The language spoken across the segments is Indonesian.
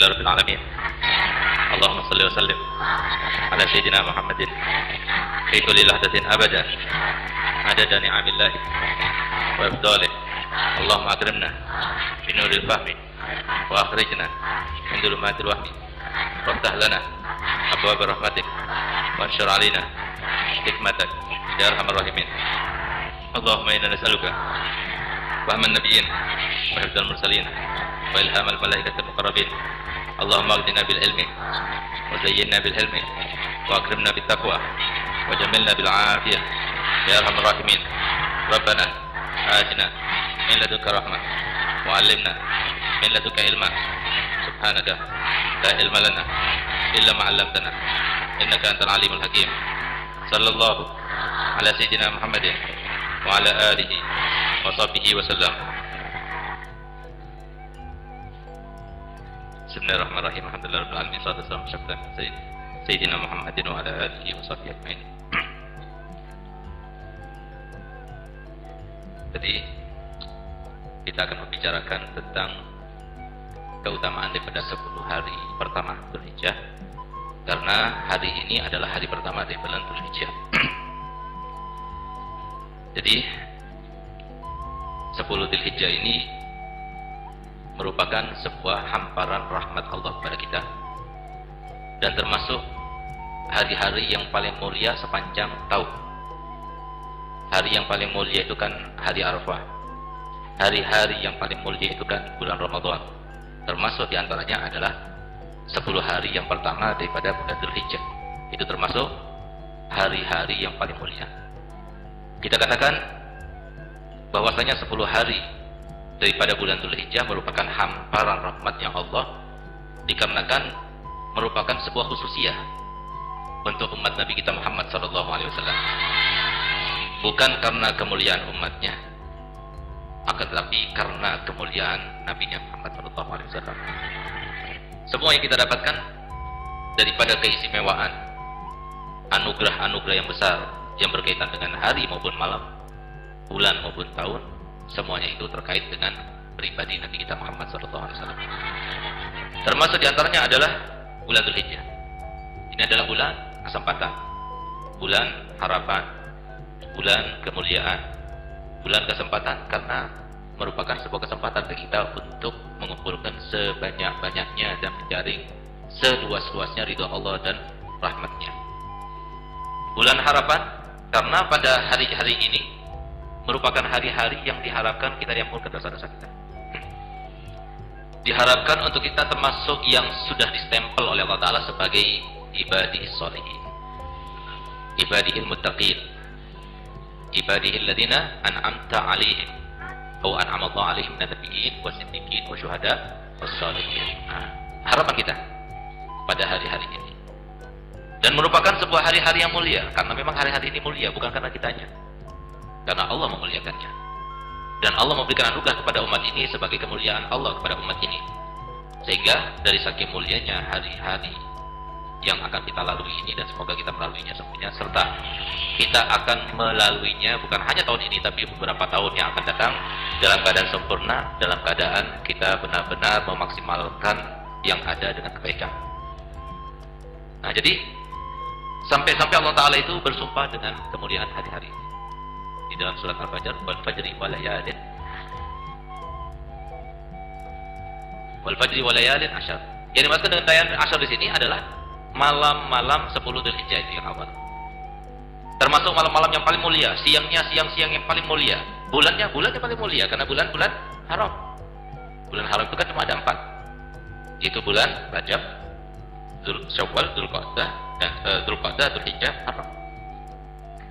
Alhamdulillahirabbil alamin. Allahumma shalli wa sallim ala sayyidina Muhammadin fi kulli lahdatin abada adada ni'amillahi wa ifdalih. Allahumma akrimna min nuril fahmi wa akhrijna min dhulumatil wahmi waftah lana abwaab rahmatik wa anshur alaina hikmatak ya arhamar rahimin. Allahumma inna nas'aluka fahman nabiyyin wa hifdzal mursalin wa ilhamal malaikatil muqarrabin. Allahumma aghdina bil ilmi wa zayyinna bil hilmi wa akrimna bit taqwa wa jamilna bil afiyah ya arhamar rahimin. Rabbana atina min ladunka rahmah wa 'allimna min ladunka ilma. Subhanaka la ilma lana illa ma 'allamtana innaka antal alimul hakim. Sallallahu ala sayyidina Muhammadin wa ala alihi wa sahbihi wa sallam. Bismillahirrahmanirrahim. Alhamdulillahirabbil alamin. Salatu wassalamu ala sayyidina Muhammadin wa ala alihi wa sahbihi ajmain. Jadi kita akan membicarakan tentang keutamaan daripada 10 hari pertama Dzulhijjah, karena hari ini adalah hari pertama dari bulan Dzulhijjah. Jadi 10 Dzulhijjah ini merupakan sebuah hamparan rahmat Allah kepada kita, dan termasuk hari-hari yang paling mulia sepanjang tahun. Hari yang paling mulia itu kan hari Arafah. Hari-hari yang paling mulia itu kan bulan Ramadan. Termasuk diantaranya adalah 10 hari yang pertama daripada bulan Dzulhijjah. Itu termasuk hari-hari yang paling mulia. Kita katakan bahwasanya 10 hari daripada bulan Dzulhijjah merupakan hamparan rahmatnya Allah, dikarenakan merupakan sebuah khususiyah untuk umat Nabi kita Muhammad SAW. Bukan karena kemuliaan umatnya, akan tetapi karena kemuliaan Nabi-Nya Muhammad SAW. Semua yang kita dapatkan daripada keistimewaan, anugerah-anugerah yang besar yang berkaitan dengan hari maupun malam, bulan maupun tahun, semuanya itu terkait dengan pribadi Nabi kita Muhammad SAW. Termasuk diantaranya adalah bulan Dzulhijjah. Ini adalah bulan kesempatan, bulan harapan, bulan kemuliaan, bulan kesempatan, karena merupakan sebuah kesempatan bagi kita untuk mengumpulkan sebanyak-banyaknya dan menjaring seluas-luasnya ridha Allah dan rahmatnya. Bulan harapan, karena pada hari-hari ini merupakan hari-hari yang diharapkan kita diampunkan dosa-dosa kita. Diharapkan untuk kita termasuk yang sudah distempel oleh Allah Ta'ala sebagai ibadihis sholihin, ibadihil muttaqin, ibadihil ladina an'amta alaihim atau an'ama Allah alaihim minal nabiyyin wasiddiqin wasyuhada wassalihin. Harapan kita pada hari-hari ini, dan merupakan sebuah hari-hari yang mulia, karena memang hari-hari ini mulia bukan karena kitanya, karena Allah memuliakannya, dan Allah memberikan anugerah kepada umat ini sebagai kemuliaan Allah kepada umat ini, sehingga dari saking mulianya hari-hari yang akan kita lalui ini, dan semoga kita melaluinya semuanya, serta kita akan melaluinya bukan hanya tahun ini tapi beberapa tahun yang akan datang dalam keadaan sempurna, dalam keadaan kita benar-benar memaksimalkan yang ada dengan kebaikan. Nah, jadi sampai-sampai Allah Ta'ala itu bersumpah dengan kemuliaan hari-hari ini di dalam surat Al-Fajr, wal fajri wa layalin, wal fajri wa layalin asyar. Yang dimaksud dengan layalin asyar di sini adalah malam-malam 10 Dzulhijjah itu yang awal. Termasuk malam-malam yang paling mulia, siangnya siang-siang yang paling mulia, bulannya paling mulia, karena bulan-bulan haram. Bulan haram itu kan cuma ada 4. Itu bulan Rajab, Syawal, Dzulqa'dah, dan Dzulqa'dah, Dzulhijjah, Muharram.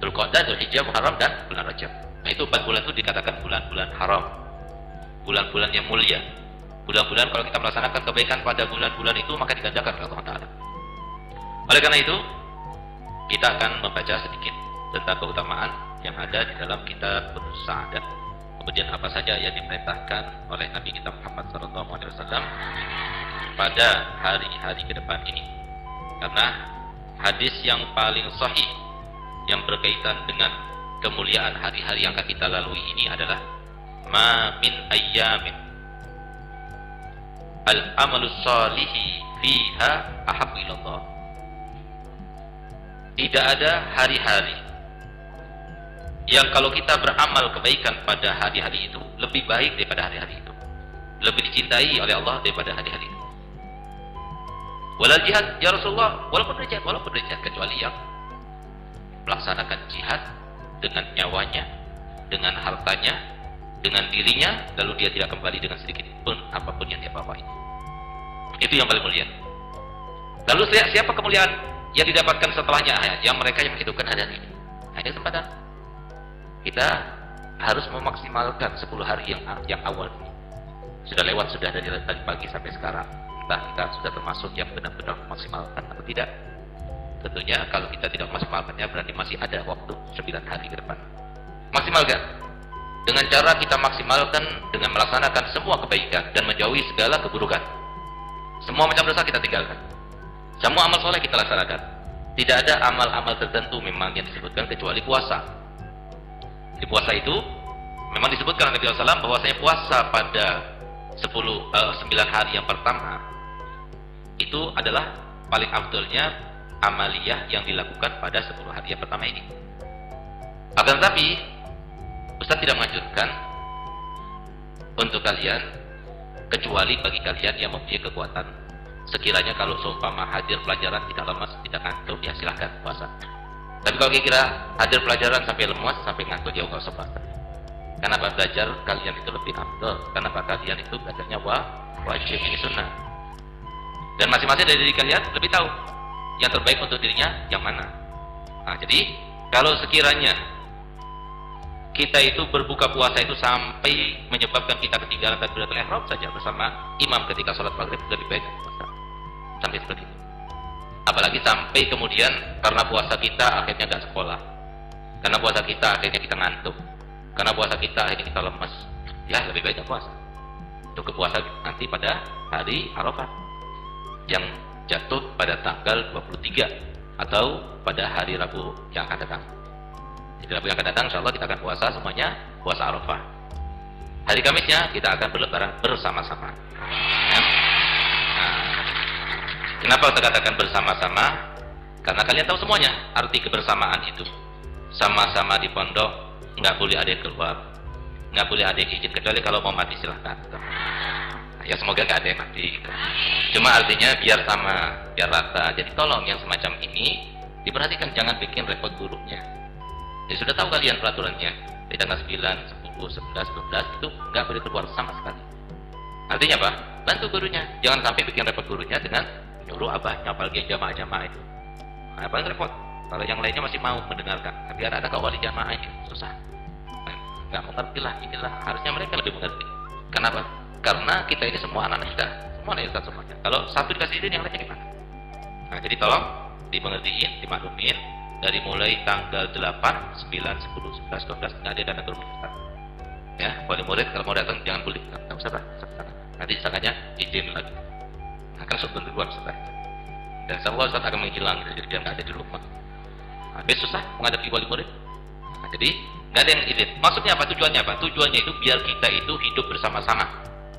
Dzulqa'dah, Dzulhijjah, Muharram, dan bulan Rajab. Nah, itu 4 bulan itu dikatakan bulan-bulan haram, bulan-bulan yang mulia. Bulan-bulan kalau kita melaksanakan kebaikan pada bulan-bulan itu maka digandakan oleh Allah Ta'ala. Oleh karena itu, kita akan membaca sedikit tentang keutamaan yang ada di dalam kitab Sa'adat. Kemudian apa saja yang diperintahkan oleh Nabi kita Muhammad SAW pada hari-hari ke depan ini. Karena hadis yang paling sahih yang berkaitan dengan kemuliaan hari-hari yang akan kita lalui ini adalah ma min ayyamin al-amalus shalihi fiha ahabbu ilallah. Tidak ada hari-hari yang kalau kita beramal kebaikan pada hari-hari itu lebih baik daripada hari-hari itu, lebih dicintai oleh Allah daripada hari-hari itu. Walal jihad ya Rasulullah, walaupun jihad kecuali yang melaksanakan jihad dengan nyawanya, dengan hartanya, dengan dirinya, lalu dia tidak kembali dengan sedikit pun apapun yang dia bawa itu. Itu yang paling mulia. Lalu siapa kemuliaan yang didapatkan setelahnya? Yang mereka yang menghidupkan hari ini. Nah, ini kesempatan kita harus memaksimalkan 10 hari yang awal ini. Sudah lewat, sudah dari tadi pagi sampai sekarang. Entah kita sudah termasuk yang benar-benar memaksimalkan atau tidak. Tentunya kalau kita tidak memaksimalkannya berarti masih ada waktu 9 hari ke depan. Maksimalkan dengan cara kita maksimalkan dengan melaksanakan semua kebaikan dan menjauhi segala keburukan. Semua macam dosa kita tinggalkan. Semua amal soleh kita laksanakan. Tidak ada amal-amal tertentu memang yang disebutkan kecuali puasa. Di puasa itu memang disebutkan oleh Nabi SAW bahwasanya puasa pada 9 hari yang pertama itu adalah paling afdolnya amaliyah yang dilakukan pada 10 hari yang pertama ini. Akan tetapi Ustaz tidak menganjurkan untuk kalian kecuali bagi kalian yang mempunyai kekuatan. Sekiranya kalau seumpama hadir pelajaran tidak lemas, tidak ngantuk, ya silahkan puasa. Tapi kalau kira hadir pelajaran sampai lemas, sampai ngantuk, ya nggak usah puasa. Kenapa belajar kalian itu lebih afdal? Kenapa kalian itu belajarnya wajib, ini sunnah. Dan masing-masing dari diri kalian lebih tahu yang terbaik untuk dirinya yang mana. Nah, jadi kalau sekiranya kita itu berbuka puasa itu sampai menyebabkan kita ketinggalan takbiratul ihram saja bersama imam ketika sholat maghrib, lebih baik puasa. Sampai seperti itu. Apalagi sampai kemudian karena puasa kita akhirnya nggak sekolah, karena puasa kita akhirnya kita ngantuk, karena puasa kita akhirnya kita lemas, ya lebih baik puasa. Untuk kepuasa nanti pada hari Arafah yang jatuh pada tanggal 23 atau pada hari Rabu yang akan datang. Jadi Rabu yang akan datang insya Allah kita akan puasa semuanya, puasa Arafah. Hari Kamisnya kita akan berlebaran bersama-sama. Ya. Nah, kenapa kita katakan bersama-sama? Karena kalian tahu semuanya arti kebersamaan itu. Sama-sama di pondok, nggak boleh ada yang keluar, nggak boleh ada yang izin, kecuali kalau mau mati silahkan. Ya semoga nggak ada yang mati. Cuma artinya biar sama, biar rata. Jadi tolong yang semacam ini diperhatikan, jangan bikin repot gurunya. Ya sudah tahu kalian peraturannya. Di tanggal 9, 10, 11, 12 itu nggak boleh keluar sama sekali. Artinya apa? Bantu gurunya. Jangan sampai bikin repot gurunya dengan nyuruh abahnya, apalagi jamaah-jamaah itu. Nah, paling repot. Kalau yang lainnya masih mau mendengarkan. Biar ada kawali jamaah ini susah. Nggak mengerti lah, inilah harusnya mereka lebih mengerti. Kenapa? Karena kita ini semua anak-anak kita, semua anak kita semuanya. Kalau satu dikasih izin, yang lainnya gimana? Nah, jadi tolong dimengertiin, dimaklumin. Dari mulai tanggal 8, 9, 10, 11, 12 nggak ada datang ke rumah Ustaz. Ya, wali murid kalau mau datang jangan boleh, nggak usah lah. Nanti disangkanya izin lagi. Akan sebelum keluar Ustaz. Dan insya Allah Ustaz akan menghilang, jadi dia nggak ada di rumah. Nah, susah menghadapi wali murid. Nah, jadi nggak ada yang izin. Maksudnya apa? Tujuannya apa? Tujuannya itu biar kita itu hidup bersama-sama,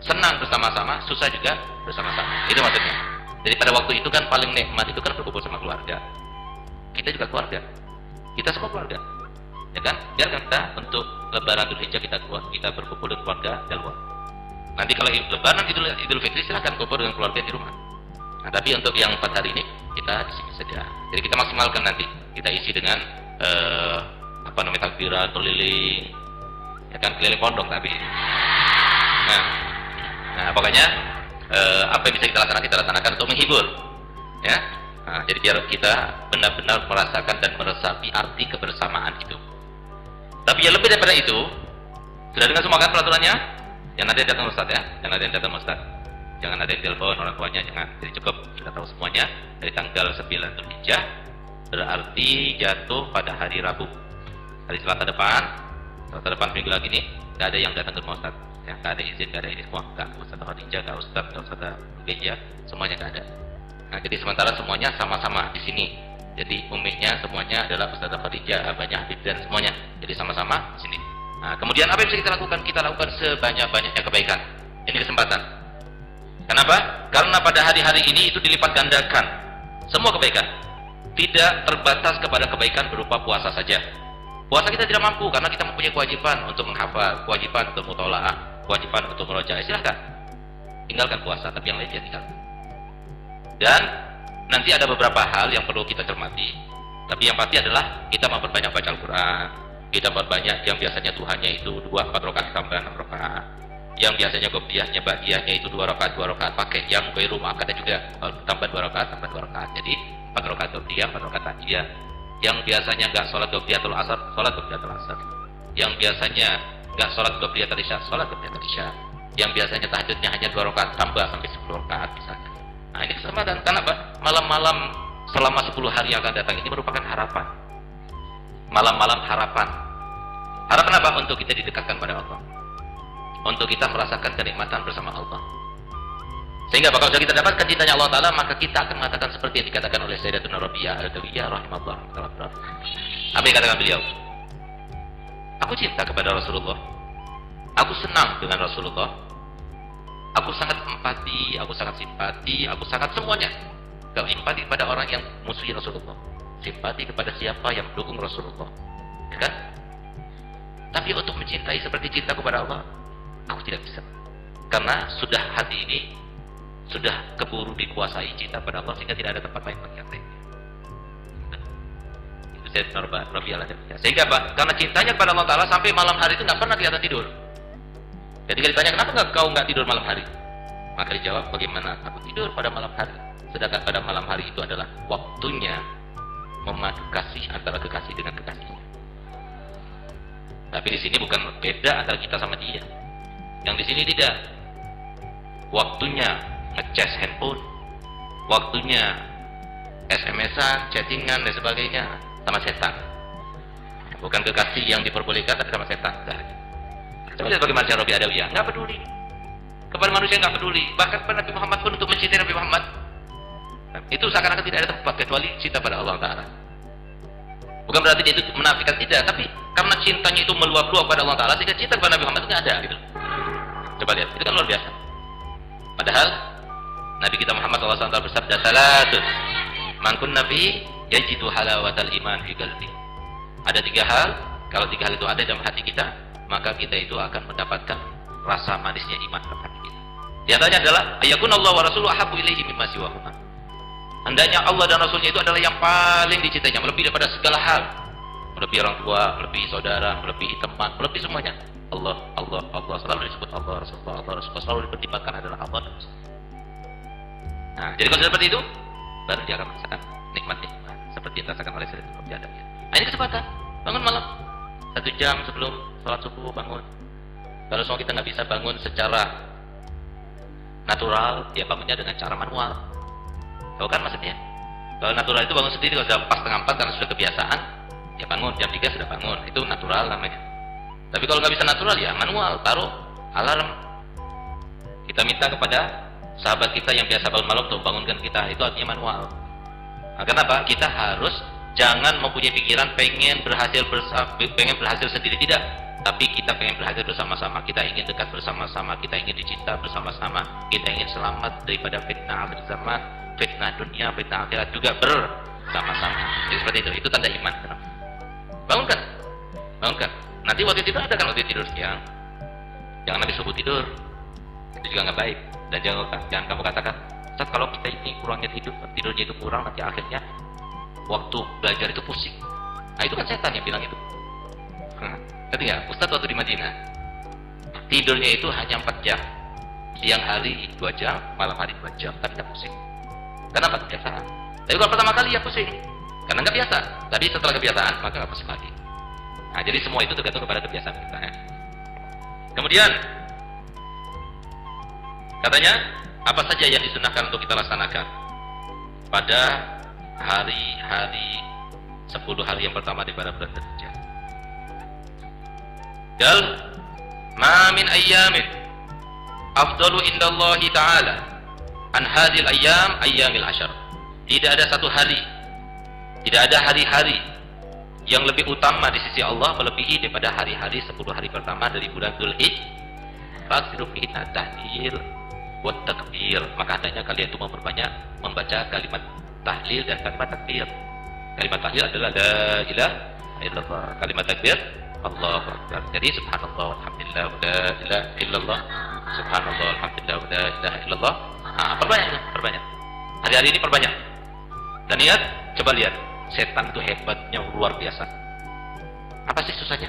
senang bersama-sama, susah juga bersama-sama. Itu maksudnya. Jadi pada waktu itu kan paling nikmat itu kan berkumpul sama keluarga. Kita juga keluarga. Kita semua keluarga. Ya kan? Biarkan kita untuk lebaran Idul Hijjah kita berkumpul dengan keluarga di luar. Nanti kalau lebaran Idul Fitri silakan kumpul dengan keluarga di rumah. Nah, tapi untuk yang 4 hari ini kita di sini saja. Jadi kita maksimalkan nanti. Kita isi dengan takbiran keliling. Ya kan, keliling pondok tapi. Nah, pokoknya apa yang bisa kita laksanakan untuk menghibur, ya. Nah, jadi biar kita benar-benar merasakan dan meresapi arti kebersamaan itu. Tapi yang lebih daripada itu, sudah dengar semua kan peraturannya? Yang ada yang datang Ustaz ya, yang ada yang datang Ustaz. Jangan ada yang telepon orang tuanya, jangan. Jadi cukup kita tahu semuanya dari tanggal 9 Dzulhijjah berarti jatuh pada hari Rabu. Hari Selasa depan minggu lagi nih, nggak ada yang datang ke rumah Ustaz. Ya, nggak ada izin, nggak ada ini semua, nggak Ustaz Khadijah, nggak Ustaz, nggak Ustaz Geja, semuanya nggak ada. Nah, jadi sementara semuanya sama-sama di sini. Jadi umumnya semuanya adalah Ustaz Khadijah, abahnya Habib dan semuanya. Jadi sama-sama di sini. Nah, kemudian apa yang bisa kita lakukan? Kita lakukan sebanyak-banyaknya kebaikan. Ini kesempatan. Kenapa? Karena pada hari-hari ini itu dilipat gandakan semua kebaikan. Tidak terbatas kepada kebaikan berupa puasa saja. Puasa kita tidak mampu karena kita mempunyai kewajiban untuk menghafal, kewajiban untuk mutolaah, kewajiban untuk merojaah. Silahkan tinggalkan puasa, tapi yang lain dia tinggalkan. Dan nanti ada beberapa hal yang perlu kita cermati. Tapi yang pasti adalah kita memperbanyak baca Al-Quran. Kita memperbanyak yang biasanya Tuhannya itu 2-4 rakaat tambah 6 rakaat. Yang biasanya qobliyahnya ba'diyahnya itu 2 rakaat pakai yang ghairu muakkada juga tambah 2 rakaat. Jadi 4 rakaat qobliyah, 4 rakaat ba'diyah. Yang biasanya enggak sholat qobliyatul asar, sholat qobliyatul asar. Yang biasanya enggak sholat qobliyatul isya, sholat qobliyatul isya. Yang biasanya tahajudnya hanya 2 rakaat tambah sampai 10 rakaat misalnya. Nah, ini kesempatan. Kenapa? Malam-malam selama 10 hari yang akan datang ini merupakan harapan. Malam-malam harapan. Harapan apa? Untuk kita didekatkan pada Allah. Untuk kita merasakan kenikmatan bersama Allah. Sehingga kalau sudah kita dapatkan cintanya Allah Ta'ala, maka kita akan mengatakan seperti yang dikatakan oleh Sayyidatuna Rabi'ah Al-Adawiyah rahimahullah. Apa yang dikatakan beliau? Aku cinta kepada Rasulullah. Aku senang dengan Rasulullah. Aku sangat empati, aku sangat simpati, aku sangat semuanya. Kalau simpati kepada orang yang musuhi Rasulullah, simpati kepada siapa yang mendukung Rasulullah, ya kan? Tapi untuk mencintai seperti cinta kepada Allah, aku tidak bisa. Karena sudah hati ini sudah keburu dikuasai cinta pada Allah sehingga tidak ada tempat lain bagi yang lainnya. Itu saya Rabi'ah. Sehingga apa? Karena cintanya kepada Allah Ta'ala sampai malam hari itu nggak pernah kelihatan tidur. Jadi kalau ditanya kenapa kau nggak tidur malam hari, maka dijawab bagaimana aku tidur pada malam hari. Sedangkan pada malam hari itu adalah waktunya memadu kasih antara kekasih dengan kekasihnya. Tapi di sini bukan beda antara kita sama dia. Yang di sini tidak. Waktunya ngecas handphone, waktunya SMS-an, chattingan dan sebagainya sama setan. Bukan kekasih yang diperbolehkan tapi sama setan. Coba lihat bagaimana cara Rabi'ah Adawiyah. Nggak peduli. Kepada manusia nggak peduli. Bahkan kepada Nabi Muhammad pun untuk mencintai Nabi Muhammad. Itu seakan-akan tidak ada tempat kecuali cinta pada Allah Ta'ala. Bukan berarti dia itu menafikan, tidak. Tapi karena cintanya itu meluap-luap pada Allah Ta'ala sehingga cinta kepada Nabi Muhammad itu nggak ada. Gitu. Coba lihat. Itu kan luar biasa. Padahal Nabi kita Muhammad SAW bersabda, "Salatun man kunna fi yajidu halawatal iman fi qalbi." Ada 3 hal. Kalau 3 hal itu ada dalam hati kita, maka kita itu akan mendapatkan rasa manisnya iman dalam hati kita. Di antaranya adalah ayakunallahu wa rasuluhu ahabbu ilaihi mimma siwahuma. Hendaknya Allah dan Rasulnya itu adalah yang paling dicintainya, melebihi daripada segala hal. Melebihi orang tua, melebihi saudara, melebihi teman, melebihi semuanya. Allah, Allah, Allah, selalu disebut Allah, Rasulullah, Allah, Rasulullah, selalu dipertimbangkan adalah Allah dan Rasul. Nah, jadi kalau seperti itu, baru dia akan merasakan nikmatnya iman, seperti yang dirasakan oleh Sayyidatuna Rabi'ah Adawiyah. Nah, ini kesempatan. Bangun malam 1 jam sebelum sholat subuh bangun. Kalau semua kita nggak bisa bangun secara natural, ya bangunnya dengan cara manual. Tahu kan maksudnya? Kalau natural itu bangun sendiri, kalau sudah pas setengah 4 karena sudah kebiasaan, ya bangun jam 3 sudah bangun. Itu natural namanya. Tapi kalau nggak bisa natural, ya manual. Taruh alarm. Kita minta kepada sahabat kita yang biasa bangun malam untuk bangunkan kita. Itu artinya manual. Nah, kenapa? Kita harus jangan mempunyai pikiran pengen berhasil sendiri, tidak. Tapi kita pengen berhasil bersama-sama. Kita ingin dekat bersama-sama. Kita ingin dicinta bersama-sama. Kita ingin selamat daripada fitnah akhir zaman, fitnah dunia, fitnah akhirat juga bersama-sama. Jadi seperti itu. Itu tanda iman. Bangunkan. Bangunkan. Nanti waktu tidur ada kan waktu tidur siang. Jangan habis subuh tidur. Itu juga nggak baik. Dan jangan kamu katakan, Ustaz, kalau kita ini kurangnya tidurnya itu kurang, nanti akhirnya waktu belajar itu pusing. Nah, itu kan setan yang bilang itu. Ngerti nggak? Ustaz waktu di Madinah tidurnya itu hanya 4 jam. Siang hari 2 jam, malam hari 2 jam, tapi tidak pusing. Kenapa? Kebiasaan. Tapi kalau pertama kali ya pusing, karena nggak biasa. Tapi setelah kebiasaan maka nggak pusing lagi. Nah, jadi semua itu tergantung kepada kebiasaan kita. Kemudian katanya apa saja yang disunahkan untuk kita laksanakan pada hari-hari 10 hari yang pertama daripada bulan Dzulhijjah. Qal ma min ayyamin afdalu indallahi ta'ala an hadhil ayyamil ashar. Tidak ada satu hari, tidak ada hari-hari yang lebih utama di sisi Allah melebihi daripada hari-hari 10 hari pertama dari bulan Dzulhijjah. Fasiru fihi tahdil wa takbir. Maka hendaknya kalian itu memperbanyak membaca kalimat tahlil dan kalimat takbir. Kalimat tahlil adalah la ilaha illallah. Kalimat takbir Allahu akbar. Jadi subhanallah walhamdulillah wa la ilaha illallah. Subhanallah walhamdulillah wa la ilaha illallah. Perbanyak. Hari-hari ini perbanyak. Dan lihat, coba lihat, setan itu hebatnya luar biasa. Apa sih susahnya?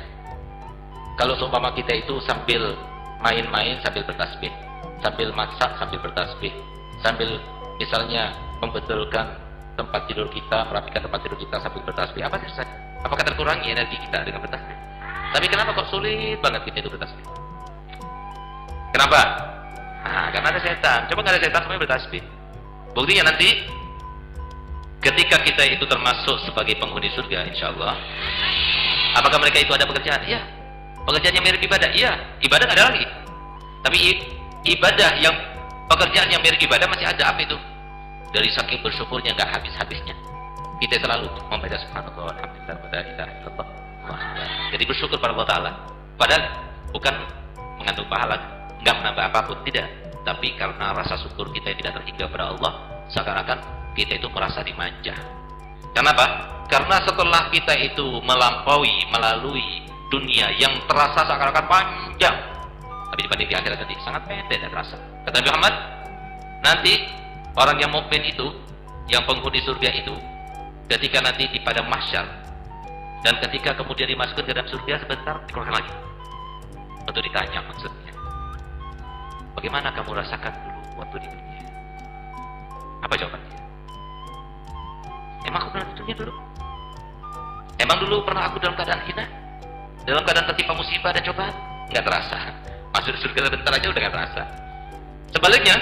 Kalau seumpama kita itu sambil main-main sambil bertasbih, sambil masak sambil bertasbih, sambil misalnya membetulkan tempat tidur kita, merapikan tempat tidur kita sambil bertasbih, apa sih susahnya? Apakah terkurangi energi kita dengan bertasbih? Tapi kenapa kok sulit banget kita itu bertasbih? Kenapa? Nah, karena ada setan. Coba nggak ada setan semuanya bertasbih. Buktinya nanti ketika kita itu termasuk sebagai penghuni surga, insya Allah, apakah mereka itu ada pekerjaan? Iya. Pekerjaan yang mirip ibadah? Iya. Ibadah nggak ada lagi. Tapi ibadah yang pekerjaan yang mirip ibadah masih ada. Apa itu? Dari saking bersyukurnya nggak habis-habisnya. Kita selalu membaca subhanallah, alhamdulillah, wa la ilaha illallah. Jadi bersyukur pada Allah Ta'ala. Padahal bukan mengandung pahala, nggak menambah apapun, tidak. Tapi karena rasa syukur kita yang tidak terhingga pada Allah, seakan-akan kita itu merasa dimanja. Kenapa? Karena setelah kita itu melalui dunia yang terasa seakan-akan panjang, tapi dibanding di akhirat nanti sangat pendek dan terasa. Kata Nabi Muhammad, nanti orang yang mukmin itu, yang penghuni surga itu, ketika nanti di padang mahsyar dan ketika kemudian dimasukkan ke dalam surga, sebentar dikeluarkan lagi untuk ditanya maksudnya, bagaimana kamu rasakan dulu waktu di dunia? Apa jawabannya? Emang aku pernah di dunia dulu? Emang dulu pernah aku dalam keadaan hina? Dalam keadaan tertimpa musibah dan cobaan? Nggak terasa. Masuk surga sebentar aja udah nggak terasa. Sebaliknya,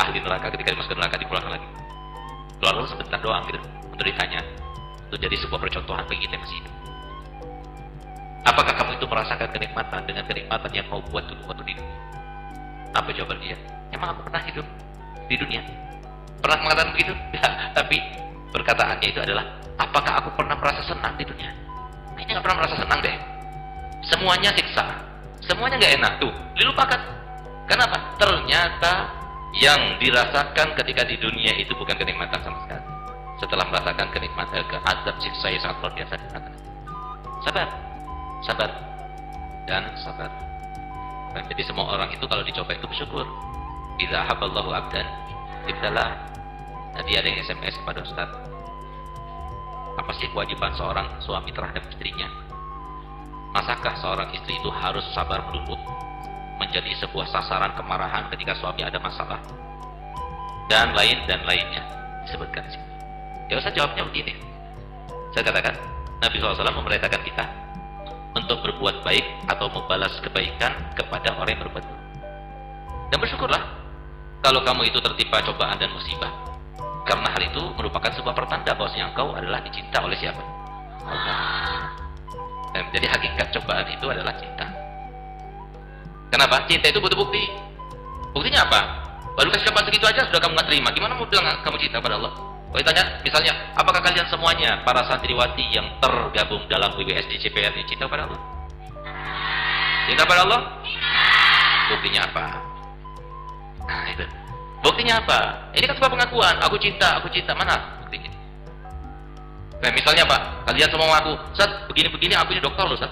ahli neraka ketika dimasukkan neraka dikeluarkan lagi. Keluar sebentar doang gitu untuk ditanya, untuk jadi sebuah percontohan bagi kita yang masih hidup. Apakah kamu itu merasakan kenikmatan dengan kenikmatan yang kau buat dulu waktu di dunia? Apa jawaban dia? Emang aku pernah hidup di dunia? Pernah mengatakan begitu? Ya, tapi perkataannya itu adalah, apakah aku pernah merasa senang di dunia? Ini nggak pernah merasa senang deh. Semuanya siksa, semuanya nggak enak tuh, dilupakan. Kenapa? Ternyata yang dirasakan ketika di dunia itu bukan kenikmatan sama sekali. Setelah merasakan kenikmatan, azab siksa yang sangat luar biasa dirasakan. Sabar dan sabar. Dan jadi semua orang itu kalau dicoba itu bersyukur. Idza haballahu abdan ibtalah. Tadi ada yang SMS kepada Ustaz, apa sih kewajiban seorang suami terhadap istrinya? Masakah seorang istri itu harus sabar menunggu menjadi sebuah sasaran kemarahan ketika suami ada masalah dan lainnya disebutkan di sini? Ya saya jawabnya begini. Saya katakan Nabi SAW memerintahkan kita untuk berbuat baik atau membalas kebaikan kepada orang yang berbuat buruk. Dan bersyukurlah kalau kamu itu tertimpa cobaan dan musibah, karena hal itu merupakan sebuah pertanda bahwasanya engkau adalah dicinta oleh siapa? Allah. Dan jadi hakikat cobaan itu adalah cinta. Kenapa? Cinta itu butuh bukti. Buktinya apa? Baru kasih cobaan segitu aja sudah kamu nggak terima. Gimana mau bilang kamu cinta pada Allah? Kalau ditanya, misalnya, apakah kalian semuanya para santriwati yang tergabung dalam WBSD CPR ini cinta pada Allah? Cinta pada Allah? Buktinya apa? Nah itu. Buktinya apa? Ini kan sebuah pengakuan. Aku cinta. Mana buktinya? Nah, misalnya Pak, kalian semua mengaku, Ustaz, begini-begini, aku ini dokter loh, Ustaz.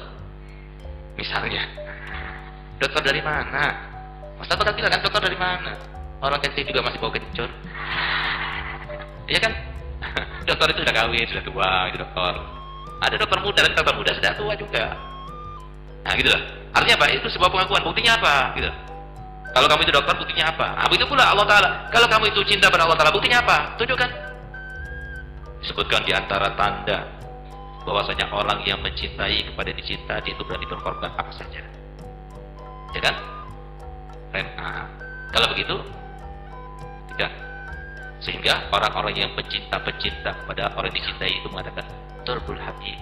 Misalnya. Dokter dari mana? Ustaz bakal bilang kan dokter dari mana? Orang kecil juga masih bau kencur. Iya kan? Dokter itu sudah kawin, sudah tua, itu dokter. Ada dokter muda dan dokter muda sudah tua juga. Nah gitu lah. Artinya apa? Itu sebuah pengakuan. Buktinya apa? Gitu. Kalau kamu itu dokter, buktinya apa? Nah, begitu pula Allah Ta'ala. Kalau kamu itu cinta pada Allah Ta'ala, buktinya apa? Tunjukkan. Disebutkan di antara tanda bahwasanya orang yang mencintai kepada dicinta, dia itu berani berkorban apa saja. Ya kan? Nah, kalau begitu, tidak. Sehingga orang-orang yang pencinta kepada orang yang dicintai itu mengatakan Turbul Habib.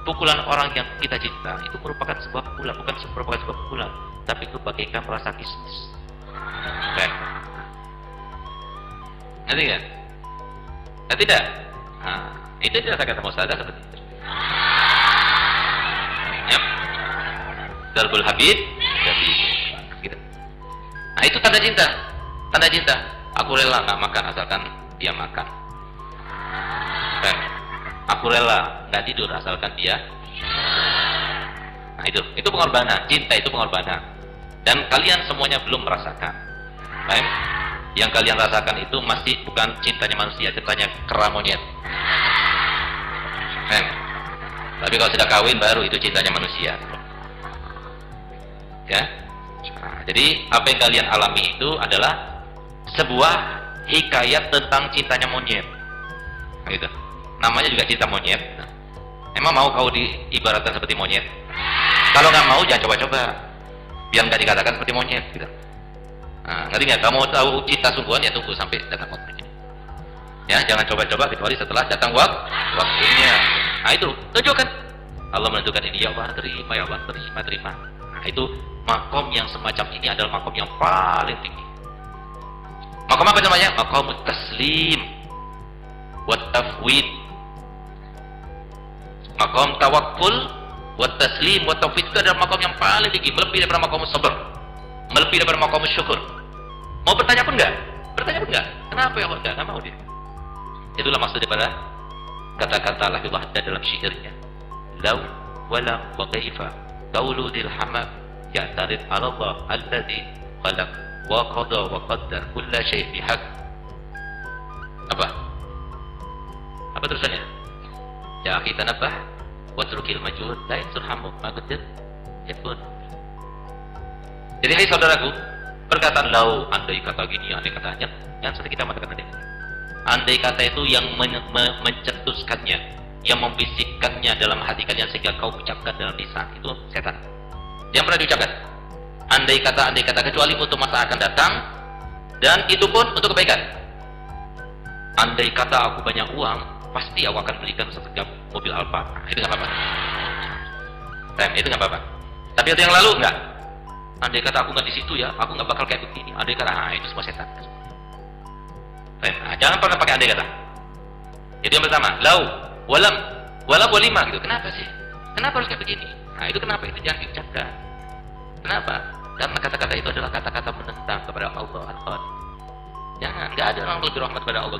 Pukulan orang yang kita cinta itu merupakan sebuah pukulan, bukan merupakan sebuah pukulan, tapi itu bagaikan merasa kismis. Kan? Nanti kan? Nah, tidak. Nah, itu tidak kata Mustadah seperti itu. Ya. Turbul Habib. Jadi, gitu. Nah, itu tanda cinta. Tanda cinta. Aku rela nggak makan asalkan dia makan. Aku rela nggak tidur asalkan dia. Nah, itu pengorbanan. Cinta itu pengorbanan. Dan kalian semuanya belum merasakan. Baik? Yang kalian rasakan itu masih bukan cintanya manusia, cintanya kera monyet. Tapi kalau sudah kawin baru itu cintanya manusia. Ya. Nah, jadi apa yang kalian alami itu adalah sebuah hikayat tentang cintanya monyet. Nah, itu. Namanya juga cinta monyet. Nah, emang mau kau diibaratkan seperti monyet? Kalau nggak mau jangan coba-coba. Biar nggak dikatakan seperti monyet gitu. Nah, ngerti nggak? Kamu tahu cinta sungguhan ya tunggu sampai datang waktunya. Ya, jangan coba-coba kecuali setelah datang waktunya. Nah, itu tunjukkan. Allah menentukan ini, ya Allah terima, ya Allah terima. Nah, itu makom yang semacam ini adalah makom yang paling tinggi. Makom apa namanya? Makom taslim wa tafwid. Makom tawakkul wa taslim wa tafwid itu adalah makom yang paling tinggi, melebihi daripada makom sabar, melebihi daripada makom syukur. Mau bertanya pun enggak? Bertanya pun enggak? Kenapa ya Allah? Enggak mau dia. Itulah maksud daripada kata-kata Allah dalam syairnya. Law wala wa kaifa qawlu dil hamam ya'tarid 'ala Allah alladhi khalaq wa qada wa qaddar kulla syai' bihaq. Apa terusannya? Ya akhi tanabbah wa trukil majhul la yansurhamu ma qaddar yakun. Jadi hai saudaraku, perkataan lau, andai kata gini, andai katanya, yang sering kita mengatakan andai kata itu yang mencetuskannya, yang membisikkannya dalam hati kalian sehingga kau ucapkan dalam lisan, itu setan. Yang pernah diucapkan andai kata kecuali untuk masa akan datang, dan itu pun untuk kebaikan. Andai kata aku banyak uang, pasti aku akan belikan setiap mobil Alfa. Nah, itu nggak apa-apa. Itu nggak apa-apa. Tapi itu yang lalu enggak. Andai kata aku nggak di situ ya, aku nggak bakal kayak begini. Andai kata, itu semua setan. Nah, jangan pernah pakai andai kata. Itu yang pertama. Lau, walam, walima gitu. Kenapa sih? Kenapa harus kayak begini? Nah, itu kenapa? Itu jangan diucapkan. Kenapa? Karena kata-kata itu adalah kata-kata menentang kepada Allah Al-Qadr. Jangan. Nggak ada orang lebih rahmat kepada Allah.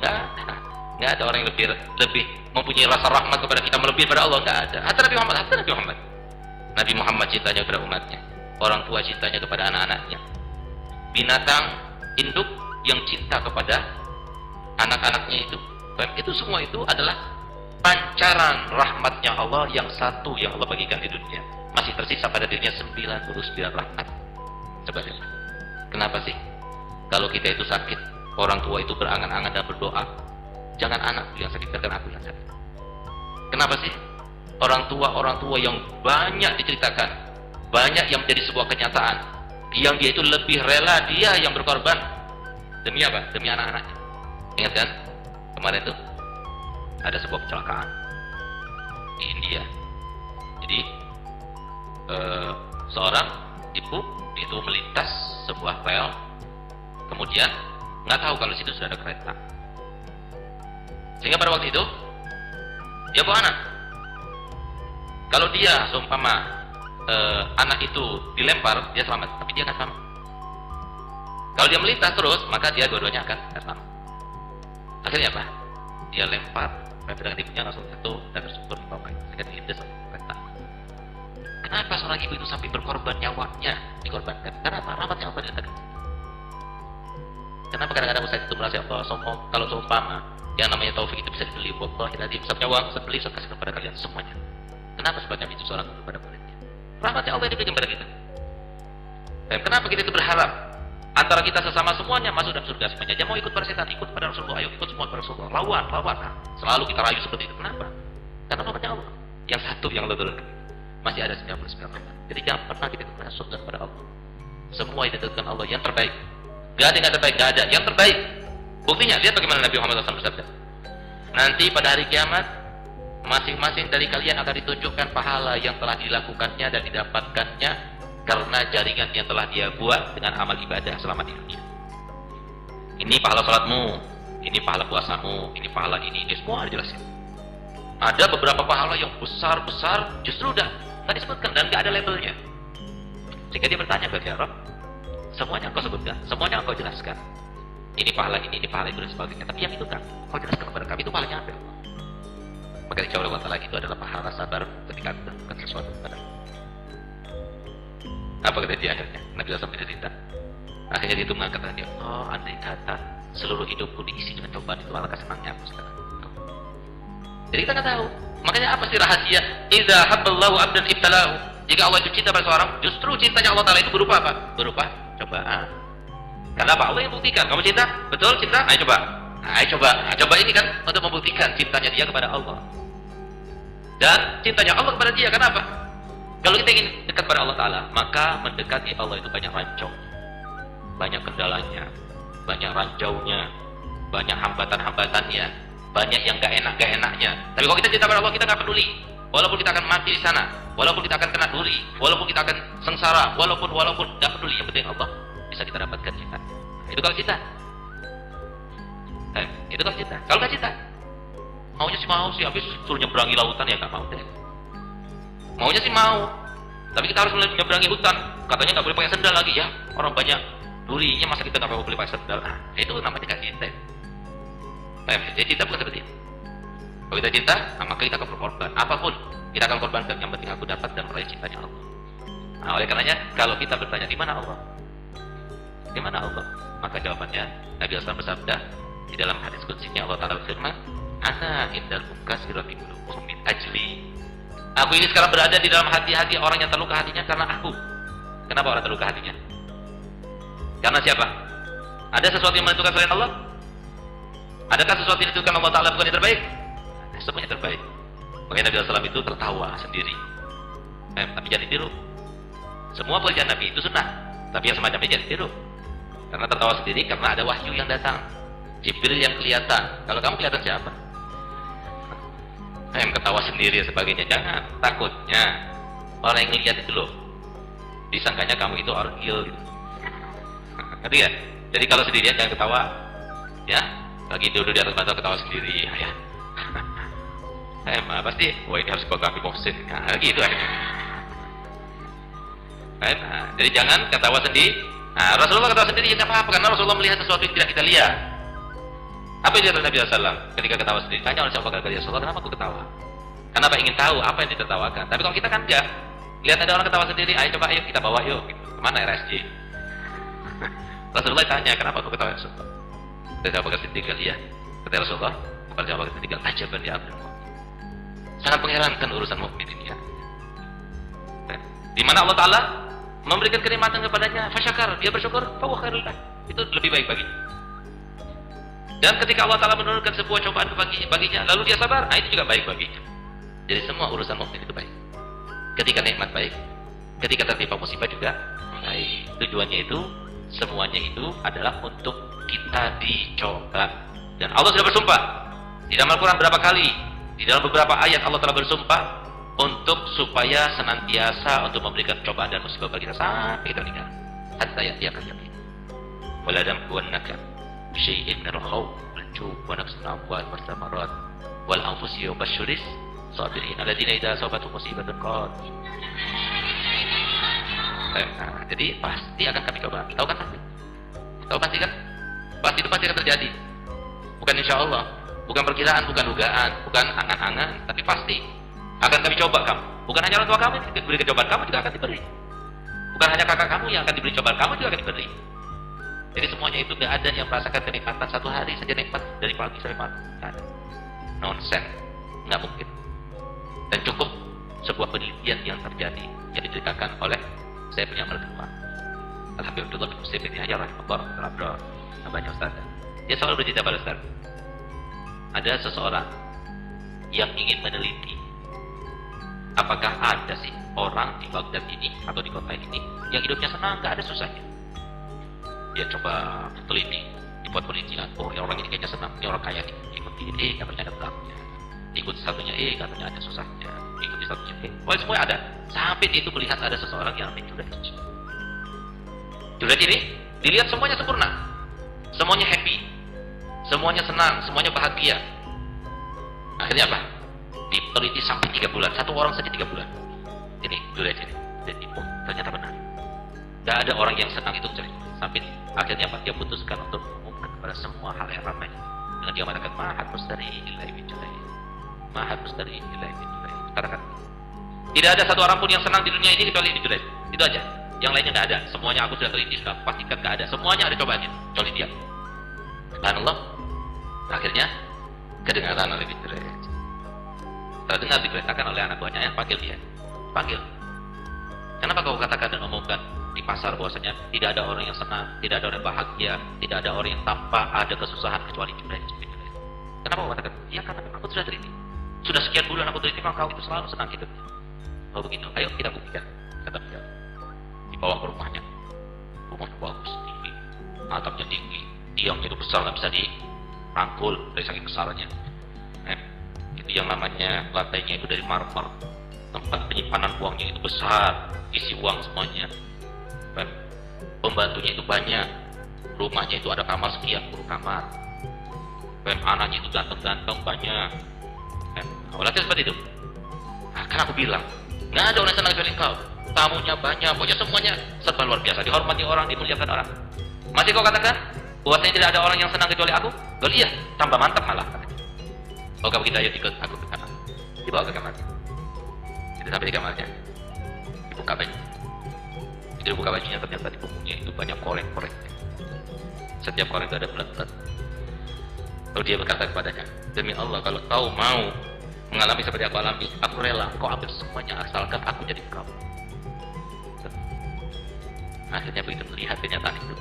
Nggak ada orang yang lebih mempunyai rasa rahmat kepada kita melebihi pada Allah. Nggak ada. Hatta Nabi Muhammad. Nabi Muhammad cintanya kepada umatnya. Orang tua cintanya kepada anak-anaknya. Binatang induk yang cinta kepada anak-anaknya itu semua itu adalah pancaran rahmatnya Allah yang satu yang Allah bagikan di dunia. Masih tersisa pada dirinya 99 rahmat. Coba lihat. Kenapa sih? Kalau kita itu sakit, orang tua itu berangan-angan dan berdoa, jangan anak yang sakit, karena aku yang sakit. Kenapa sih? Orang tua yang banyak diceritakan, banyak yang menjadi sebuah kenyataan, yang dia itu lebih rela, dia yang berkorban demi apa? Demi anak-anaknya. Ingat kan? Kemarin itu ada sebuah kecelakaan di India. Jadi seorang ibu itu melintas sebuah rel, kemudian nggak tahu kalau situ sudah ada kereta, sehingga pada waktu itu dia bawa anak. Kalau dia seumpama anak itu dilempar, dia selamat, tapi dia akan selamat. Kalau dia melintas terus, maka dia dua-duanya akan selamat. Akhirnya apa? Dia lempar, dengan ibunya langsung jatuh dan tersungkur di bawah. Sehingga dilindas kereta. Kenapa seorang ibu itu sampai berkorban nyawanya dikorbankan? Karena apa? Rahmatnya Allah diletakkan. Kenapa kadang-kadang Ustaz itu merasa Allah sombong? Kalau seumpama yang namanya taufik itu bisa dibeli, wallahi nanti Ustaznya uang, Ustaz beli, Ustaz kasih kepada kalian semuanya. Kenapa sebabnya itu seorang guru pada muridnya? Rahmatnya Allah diberikan kepada kita. Dan kenapa kita itu berharap antara kita sesama semuanya masuk dalam surga semuanya? Jangan mau ikut pada setan, ikut pada Rasulullah, ayo ikut semua pada Rasulullah. Lawan. Nah, selalu kita rayu seperti itu. Kenapa? Karena rahmatnya Allah. Yang satu yang Allah masih ada 99 rahmat. Jadi jangan pernah kita merasuk kepada Allah. Semua yang ditentukan Allah yang terbaik. Gak ada yang terbaik, gak ada yang terbaik. Buktinya lihat bagaimana Nabi Muhammad SAW bersabda. Nanti pada hari kiamat, masing-masing dari kalian akan ditunjukkan pahala yang telah dilakukannya dan didapatkannya karena jaringan yang telah dia buat dengan amal ibadah selama di dunia. Ini pahala salatmu, ini pahala puasamu, ini pahala ini semua dijelasin. Ada beberapa pahala yang besar-besar justru udah tadi disebutkan dan gak ada labelnya. Sehingga dia bertanya kepada Rabb, Semuanya engkau sebutkan, semuanya engkau jelaskan. Ini pahala ini pahala itu dan sebagainya. Tapi yang itu kan, engkau jelaskan kepada kami itu pahalanya apa? Maka dijawab oleh Allah itu adalah pahala sabar ketika kita melakukan sesuatu kepada. Apa kata dia akhirnya? Nabi SAW tidak cerita. Akhirnya dia itu mengatakan dia, oh andai kata seluruh hidupku diisi dengan cobaan itu, alangkah senangnya aku sekarang. Jadi kita nggak tahu. Makanya apa sih rahasia? Idza habballahu 'abdan ibtalahu. Jika Allah itu cinta pada seorang, justru cintanya Allah Taala itu berupa apa? Berupa cobaan. Kenapa? Allah yang buktikan. Kamu cinta? Betul cinta? Ayo coba. Ayo coba. Nah, coba ini kan untuk membuktikan cintanya dia kepada Allah. Dan cintanya Allah kepada dia. Kenapa? Kalau kita ingin dekat pada Allah Taala, maka mendekati Allah itu banyak rancau, banyak kendalanya, banyak rancaunya, banyak hambatan-hambatannya, banyak yang gak enaknya. Tapi kalau kita cinta pada Allah, kita gak peduli. Walaupun kita akan mati di sana, walaupun kita akan kena duri, walaupun kita akan sengsara, walaupun gak peduli. Yang penting Allah bisa kita dapatkan cinta. Itu kalau cinta. Itu kalau cinta. Kalau gak cinta, maunya sih mau sih, habis suruh nyeberangi lautan ya gak mau deh. Maunya sih mau, tapi kita harus menyeberangi hutan. Katanya gak boleh pakai sendal lagi ya. Orang banyak durinya, masa kita gak boleh pakai sendal? Nah, itu namanya gak cinta. Jadi cinta bukan seperti itu. Kalau kita cinta, maka kita akan berkorban. Apapun kita akan korbankan. Yang penting aku dapat dan meraih cintanya Allah. Nah, oleh karenanya kalau kita bertanya di mana Allah, di mana Allah, maka jawabannya Nabi SAW bersabda di dalam hadis qudsinya, Allah Taala berfirman, "Ana indal munkasirati qulubuhum min ajli." Aku ini sekarang berada di dalam hati-hati orang yang terluka hatinya karena aku. Kenapa orang terluka hatinya? Karena siapa? Ada sesuatu yang menentukan selain Allah? Adakah sesuatu yang menentukan Allah Ta'ala bukan yang terbaik? Semuanya terbaik. Makanya Nabi SAW itu tertawa sendiri. Tapi jangan ditiru. Semua pekerjaan Nabi itu sunnah, tapi yang semacam ini jangan ditiru. Karena tertawa sendiri karena ada wahyu yang datang, Jibril yang kelihatan. Kalau kamu kelihatan siapa? Yang ketawa sendiri dan sebagainya. Jangan, takutnya orang yang lihat itu loh disangkanya kamu itu orgil gitu. Ngerti ya? Jadi kalau sendirian jangan ketawa ya. Lagi duduk di atas batu ketawa sendiri ya. Pasti wah ini harus kami boxing ya, gitu kan. Jadi jangan ketawa sendiri. Rasulullah ketawa sendiri tidak apa-apa karena Rasulullah melihat sesuatu yang tidak kita lihat. Apa yang dikatakan Nabi SAW ketika ketawa sendiri? Tanya oleh sahabat kata Rasulullah, kenapa aku ketawa? Kenapa ingin tahu apa yang ditertawakan? Tapi kalau kita kan enggak, lihat ada orang ketawa sendiri, ayo coba ayo kita bawa yuk. Gitu. Kemana RSJ? Rasulullah tanya, kenapa aku ketawa Rasulullah? Kata sahabat Siddiq, ya. Kata Rasulullah, kepada sahabat Siddiq, ajaban ya Abdul Mu'min. Sangat mengherankan urusan mukmin ini ya. Di mana Allah Taala memberikan kenikmatan kepadanya, fasyakar, dia bersyukur, fa huwa khairul lah. Itu lebih baik baginya. Dan ketika Allah Ta'ala menurunkan sebuah cobaan baginya, lalu dia sabar, itu juga baik baginya. Jadi semua urusan mukmin itu baik. Ketika nikmat baik, ketika tertimpa musibah juga baik. Tujuannya itu, semuanya itu adalah untuk kita dicoba. Dan Allah sudah bersumpah di dalam Al-Quran berapa kali, di dalam beberapa ayat Allah telah bersumpah untuk supaya senantiasa untuk memberikan cobaan dan musibah bagi kita sampai kita meninggal. Hatta ya'tiyakal yaqin. Wala damkuwannaka syai'in min al-khawf wal-ju' wa naqsin al-amwal was-thamarat wal anfusi wa basyiris sabirin alladziina idza asabatuhum musibatun qalu. Jadi pasti akan kami coba. Tahu kan pasti? Tahu pasti kan? Pasti itu pasti akan terjadi. Bukan insya Allah, bukan perkiraan, bukan dugaan, bukan angan-angan, tapi pasti akan kami coba kamu. Bukan hanya orang tua kamu yang diberi cobaan, kamu juga akan diberi. Bukan hanya kakak kamu yang akan diberi cobaan, kamu juga akan diberi. Jadi semuanya itu tidak ada yang merasakan kenikmatan satu hari saja nikmat dari pagi sampai malam. Tidak ada. Nonsense, nggak mungkin. Dan cukup sebuah penelitian yang terjadi yang diceritakan oleh saya punya mertua, Alhamdulillah bin Muslim bin Hajar rahimahullah, namanya Ustaz. Dia selalu bercerita pada Ustaz, ada seseorang yang ingin meneliti apakah ada sih orang di Baghdad ini atau di kota ini yang hidupnya senang, nggak ada susahnya. Dia coba teliti, dibuat penelitian. Oh, ya orang ini kayaknya senang, ini orang kaya nih. Ikuti ini, katanya ada belakangnya. Ikuti satunya, katanya ada susahnya. Ikuti satunya, wah semuanya ada. Sampai dia itu melihat ada seseorang yang Junaid. Junaid ini dilihat semuanya sempurna, semuanya happy, semuanya senang, semuanya bahagia. Akhirnya apa? Diteliti sampai 3 bulan. Satu orang saja 3 bulan. Ini Junaid ini. Jadi, oh ternyata benar. Gak ada orang yang senang itu kecuali Junaid. Sampai akhirnya apa? Dia putuskan untuk mengumumkan kepada semua hal yang ramai. Dengan dia mengatakan mahad mustari ilahi min julai. Mahad mustari ilahi min julai. Katakan. Tidak ada satu orang pun yang senang di dunia ini kecuali Ibn Jurayj. Itu aja. Yang lainnya nggak ada. Semuanya aku sudah teliti, sudah pastikan nggak ada. Semuanya ada cobaannya, kecuali dia. Subhanallah. Akhirnya kedengaran oleh Ibn Jurayj. Terdengar diberitakan oleh anak buahnya, ya, panggil dia. Panggil. Kenapa kau katakan dan umumkan di pasar bahwasanya tidak ada orang yang senang, tidak ada orang yang bahagia, tidak ada orang yang tanpa ada kesusahan kecuali Jurayj. Kenapa kau katakan? Ya karena aku sudah teliti. Sudah sekian bulan aku teliti, maka kau itu selalu senang hidupnya. Oh begitu, ayo kita buktikan. Kata beliau. Dibawa ke rumahnya. Rumahnya bagus, tinggi, atapnya tinggi, tiangnya itu besar, nggak bisa dirangkul dari saking besarnya. Itu yang namanya lantainya itu dari marmer. Tempat penyimpanan uangnya itu besar, isi uang semuanya. Pembantunya itu banyak. Rumahnya itu ada kamar sekian puluh kamar. Anaknya itu ganteng-ganteng banyak. Awalnya seperti itu. Nah, kan aku bilang, nggak ada orang senang kecuali kau. Tamunya banyak, pokoknya semuanya serba luar biasa. Dihormati orang, dimuliakan orang. Masih kau katakan bahwasanya tidak ada orang yang senang kecuali aku? Loh iya, tambah mantap malah. Oh kalau kita ayo ikut aku ke kamar. Dibawa ke kamar. Kita sampai di kamarnya. Dibuka baju. Itu dibuka bajunya, ternyata di punggungnya itu banyak korek-korek. Setiap korek itu ada bulat-bulat. Lalu dia berkata kepadanya, demi Allah kalau kau mau mengalami seperti aku alami, aku rela kau ambil semuanya asalkan aku jadi kau. Akhirnya begitu melihat kenyataan itu,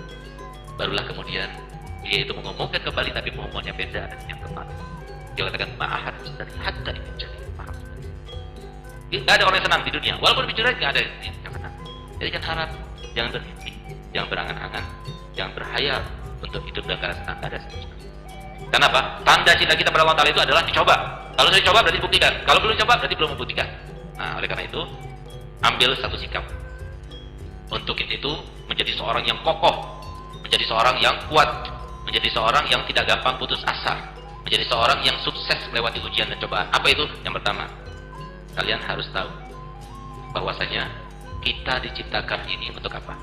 barulah kemudian dia itu mengumumkan kembali, tapi pengumumannya beda dan yang tepat. Dia katakan ma'ahad dari hatta ini jadi paham. Tidak ada orang yang senang di dunia, walaupun bicara tidak ada yang senang. Jadi kan harap, jangan bermimpi, jangan berangan-angan, jangan berhayal untuk hidup dengan keadaan senang. Ada senang. Kenapa? Tanda cinta kita pada Allah Ta'ala itu adalah dicoba. Kalau sudah dicoba berarti buktikan. Kalau belum dicoba berarti belum membuktikan. Nah, oleh karena itu ambil satu sikap untuk itu menjadi seorang yang kokoh, menjadi seorang yang kuat, menjadi seorang yang tidak gampang putus asa, menjadi seorang yang sukses melewati ujian dan cobaan. Apa itu? Yang pertama, kalian harus tahu bahwasanya kita diciptakan ini untuk apa?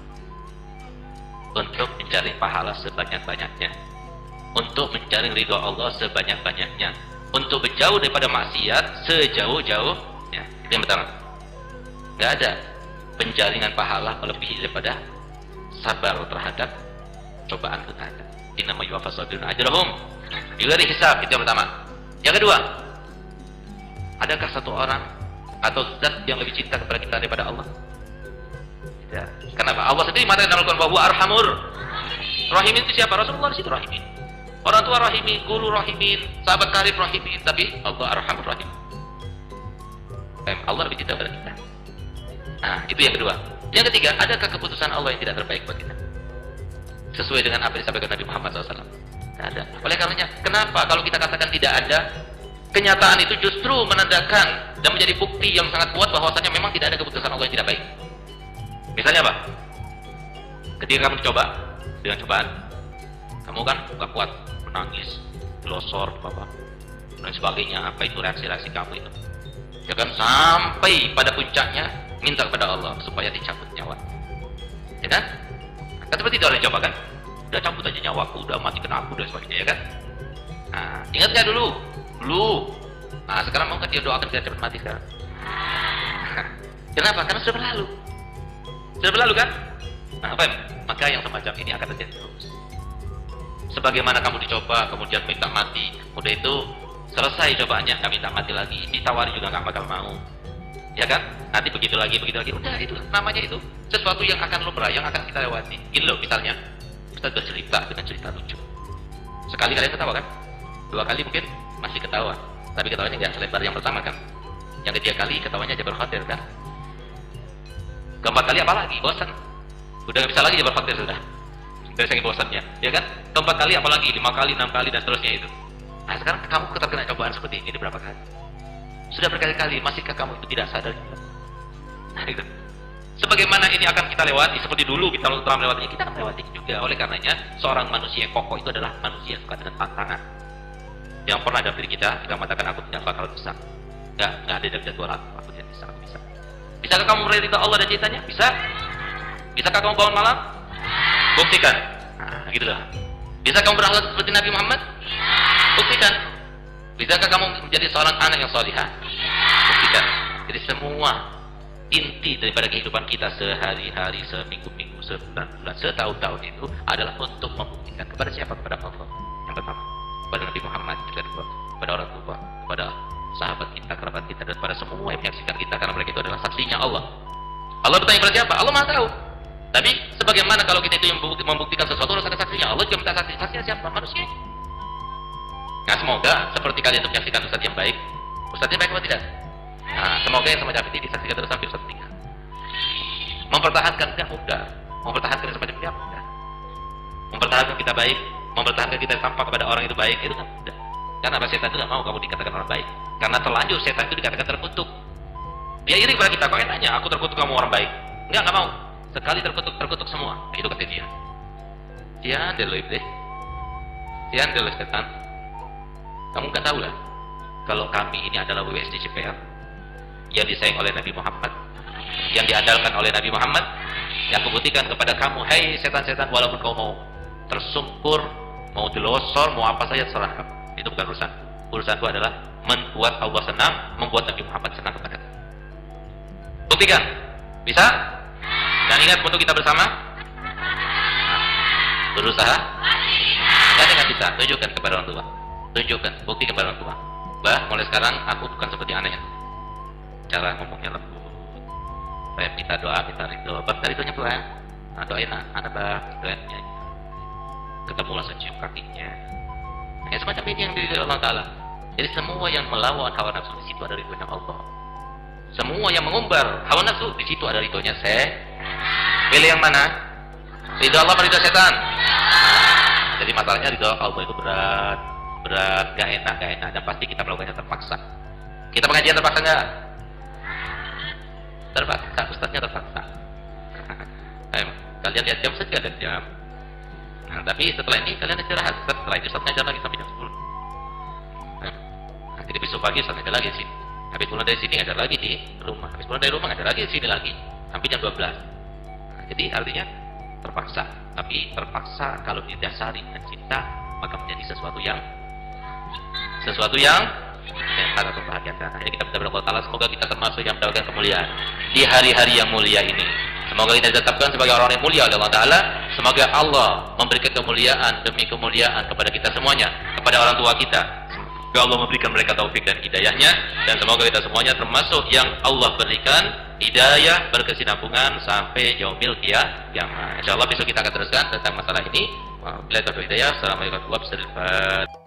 Untuk mencari pahala sebanyak-banyaknya, untuk mencari ridho Allah sebanyak-banyaknya, untuk menjauh daripada maksiat sejauh-jauhnya. Itu yang pertama. Nggak ada penjaringan pahala melebihi daripada sabar terhadap cobaan itu ada. Innama yuwaffas sabiruna ajrahum bighairi hisab. Itu yang pertama. Yang kedua, adakah satu orang atau zat yang lebih cinta kepada kita daripada Allah? Tidak. Kenapa? Allah sendiri mengatakan dalam Al-Qur'an bahwa arhamur rahimin itu siapa? Rasulullah di situ rahimin. Orang tua rahimin, guru rahimin, sahabat karib rahimin, tapi Allah arhamur rahim. Allah lebih cinta kepada kita. Nah, itu yang kedua. Yang ketiga, adakah keputusan Allah yang tidak terbaik buat kita? Sesuai dengan apa yang disampaikan Nabi Muhammad SAW. Tidak ada. Oleh karenanya, kenapa kalau kita katakan tidak ada, kenyataan itu justru menandakan dan menjadi bukti yang sangat kuat bahwasanya memang tidak ada keputusan Allah yang tidak baik. Misalnya apa? Ketika kamu coba dengan cobaan, kamu kan gak kuat, menangis, glosor, dan sebagainya. Apa itu reaksi-reaksi kamu itu? Ya kan, sampai pada puncaknya minta kepada Allah supaya dicabut nyawa. Ya kan? Kan seperti itu orang yang coba kan? Udah cabut aja nyawaku, udah mati kena aku dan sebagainya, ya kan? Nah, ingat gak dulu? Dulu. Nah, sekarang mau kan dia doakan dia cepat mati sekarang. Kenapa? Karena sudah berlalu. Sudah berlalu kan? Nah, apa? Maka yang semacam ini akan terjadi terus. Sebagaimana kamu dicoba, kemudian minta mati, udah itu selesai cobaannya, nggak minta mati lagi, ditawari juga nggak bakal mau, ya kan? Nanti begitu lagi, udah itu namanya itu sesuatu yang akan lumrah, yang akan kita lewati. Ini loh misalnya, kita bercerita dengan cerita lucu. Sekali kalian ketawa kan? 2 kali mungkin masih ketawa, tapi ketawanya nggak selebar yang pertama kan? Yang ketiga kali ketawanya aja berkhawatir kan? Keempat kali apalagi? Bosan. Udah nggak bisa lagi dia berkhawatir sudah. Dari saking bosannya, ya kan? Keempat kali apalagi? 5 kali, 6 kali dan seterusnya itu. Nah sekarang kamu terkena cobaan seperti ini berapa kali? Sudah berkali-kali, masihkah kamu itu tidak sadar juga? Nah itu. Sebagaimana ini akan kita lewati, seperti dulu kita telah melewatinya, kita akan melewati juga. Oleh karenanya, seorang manusia yang kokoh itu adalah manusia yang suka dengan tantangan. Yang pernah dalam diri kita mengatakan aku tidak bakal bisa. Enggak ada dalam jadwal aku tidak bisa, aku bisa. Bisakah kamu meraih ridha Allah dan cintanya? Bisa. Bisakah kamu bangun malam? Buktikan. Nah, gitu loh. Bisa kamu berakhlak seperti Nabi Muhammad? Buktikan. Bisakah kamu menjadi seorang anak yang salihah? Buktikan. Jadi semua inti daripada kehidupan kita sehari-hari, seminggu-minggu, sebulan-bulan, setahun-tahun itu adalah untuk membuktikan kepada siapa? Kepada Allah. Yang pertama, kepada Nabi Muhammad, yang kedua, kepada orang tua, kepada sahabat kita, kerabat kita, dan kepada semua yang menyaksikan kita, karena mereka itu adalah saksinya Allah. Allah bertanya kepada siapa? Allah Maha tahu. Tapi sebagaimana kalau kita itu yang membuktikan sesuatu harus ada saksinya. Allah juga minta saksi. Saksinya siapa? Manusia. Nah, semoga seperti kalian itu menyaksikan Ustaz yang baik. Ustaznya baik atau tidak? Nah, semoga yang semacam ini disaksikan terus sampai Ustaz meninggal. Mempertahankan tidak mudah. Mempertahankan semacam tidak mudah. Mempertahankan kita baik, mempertahankan kita tampak kepada orang itu baik, itu tidak mudah. Karena apa? Setan itu tidak mau kamu dikatakan orang baik. Karena terlanjur setan itu dikatakan terkutuk. Dia iri pada kita. Kau yang tanya, aku terkutuk kamu orang baik. Enggak mau. Sekali terkutuk semua. Itu kata dia. Sian deh lo iblis. Sian deh lo setan. Kamu nggak tahu lah. Kalau kami ini adalah WSD CPR yang disayang oleh Nabi Muhammad, yang diandalkan oleh Nabi Muhammad, yang kubuktikan kepada kamu, hai setan-setan, walaupun kau mau tersungkur, mau dilosor, mau apa saja serah kamu. Itu bukan urusan. Urusanku adalah membuat Allah senang, membuat Nabi Muhammad senang kepada kamu. Buktikan. Bisa? Dan ingat untuk kita bersama berusaha dan dengan kita tunjukkan kepada orang tua, tunjukkan bukti kepada orang tua. Bah, mulai sekarang aku bukan seperti anaknya. Cara ngomongnya lembut, saya minta doa, minta ridho. Minta ridhonya pelan. Nah, doain anak bah, doainnya. Ketemulah sencium kakinya. Nah, semacam ini yang diri Allah Taala. Jadi semua yang melawan hawa nafsu di situ ada ridhonya Allah. Semua yang mengumbar hawa nafsu di situ ada ridhonya saya. Pilih yang mana? Ridho Allah atau ridho setan? Jadi masalahnya ridho Allah itu berat, gak enak, dan pasti kita melakukannya terpaksa. Kita pengajian terpaksa nggak? Terpaksa, ustaznya terpaksa. Kalian lihat jam saja dan jam. Nah, tapi setelah ini kalian istirahat. Setelah itu ustaz ngajar lagi sampai jam 10. Nah, jadi besok pagi ustaz ngajar lagi di sini. Habis pulang dari sini ngajar lagi di rumah. Habis pulang dari rumah ngajar lagi di sini lagi sampai jam 12. Nah, jadi artinya terpaksa. Tapi terpaksa kalau didasari dengan cinta maka menjadi sesuatu yang sangat membahagiakan. Akhirnya kita berdoa kepada Allah, semoga kita termasuk yang mendapatkan kemuliaan di hari-hari yang mulia ini. Semoga kita ditetapkan sebagai orang yang mulia oleh Allah Ta'ala. Semoga Allah memberikan kemuliaan demi kemuliaan kepada kita semuanya, kepada orang tua kita. Semoga Allah memberikan mereka taufik dan hidayahnya, dan semoga kita semuanya termasuk yang Allah berikan hidayah berkesinambungan sampai yaumil qiyamah. Insyaallah besok kita akan teruskan tentang masalah ini. Bila taufik hidayah. Assalamualaikum warahmatullahi wabarakatuh.